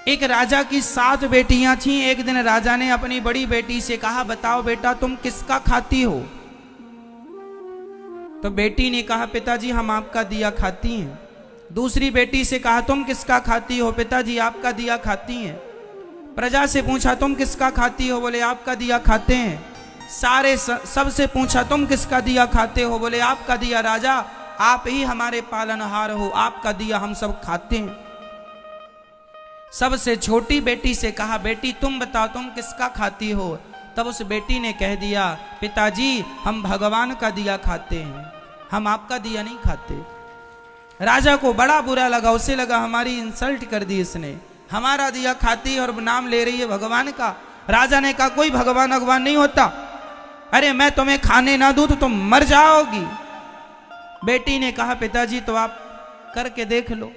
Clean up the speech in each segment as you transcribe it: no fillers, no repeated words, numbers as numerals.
एक राजा की 7 बेटियां थीं। एक दिन राजा ने अपनी बड़ी बेटी से कहा, बताओ बेटा तुम किसका खाती हो? तो बेटी ने कहा, पिताजी हम आपका दिया खाती हैं। दूसरी बेटी से कहा, तुम किसका खाती हो? पिताजी आपका दिया खाती हैं। प्रजा से पूछा, तुम किसका खाती हो? बोले आपका दिया खाते हैं। सबसे पूछा, तुम किसका दिया खाते हो? बोले आपका दिया। राजा आप ही हमारे पालनहार हो, आपका दिया हम सब खाते हैं। सबसे छोटी बेटी से कहा, बेटी तुम बताओ तुम किसका खाती हो? तब उस बेटी ने कह दिया, पिताजी हम भगवान का दिया खाते हैं, हम आपका दिया नहीं खाते। राजा को बड़ा बुरा लगा, उसे लगा हमारी इंसल्ट कर दी इसने, हमारा दिया खाती है और नाम ले रही है भगवान का। राजा ने कहा, कोई भगवान नहीं होता, अरे मैं तुम्हें खाने ना दूं तो तुम मर जाओगी। बेटी ने कहा, पिताजी तो आप करके देख लो।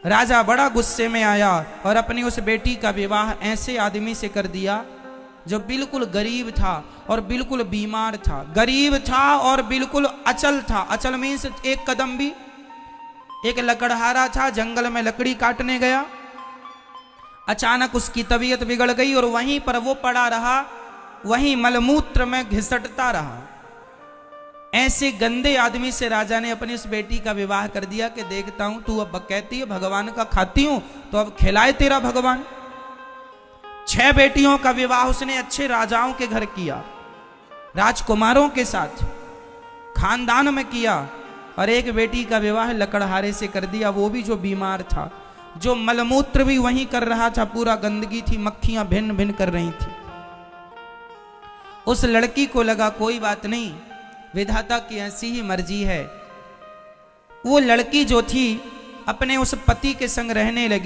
राजा बड़ा गुस्से में आया और अपनी उस बेटी का विवाह ऐसे आदमी से कर दिया जो बिल्कुल गरीब था और बिल्कुल बीमार था। गरीब था और बिल्कुल अचल था। अचल मीन्स एक कदम भी। एक लकड़हारा था, जंगल में लकड़ी काटने गया, अचानक उसकी तबीयत बिगड़ गई और वहीं पर वो पड़ा रहा, वहीं मलमूत्र में घिसटता रहा। ऐसे गंदे आदमी से राजा ने अपनी उस बेटी का विवाह कर दिया कि देखता हूं तू अब कहती है भगवान का खाती हूं तो अब खिलाए तेरा भगवान। 6 बेटियों का विवाह उसने अच्छे राजाओं के घर किया, राजकुमारों के साथ खानदान में किया, और एक बेटी का विवाह लकड़हारे से कर दिया, वो भी जो बीमार था, जो मलमूत्र भी वहीं कर रहा था, पूरा गंदगी थी, मक्खियां भिन्न भिन्न कर रही थी। उस लड़की को लगा कोई बात नहीं, विधाता की ऐसी ही मर्जी है। वो लड़की जो थी अपने उस पति के संग रहने लगी।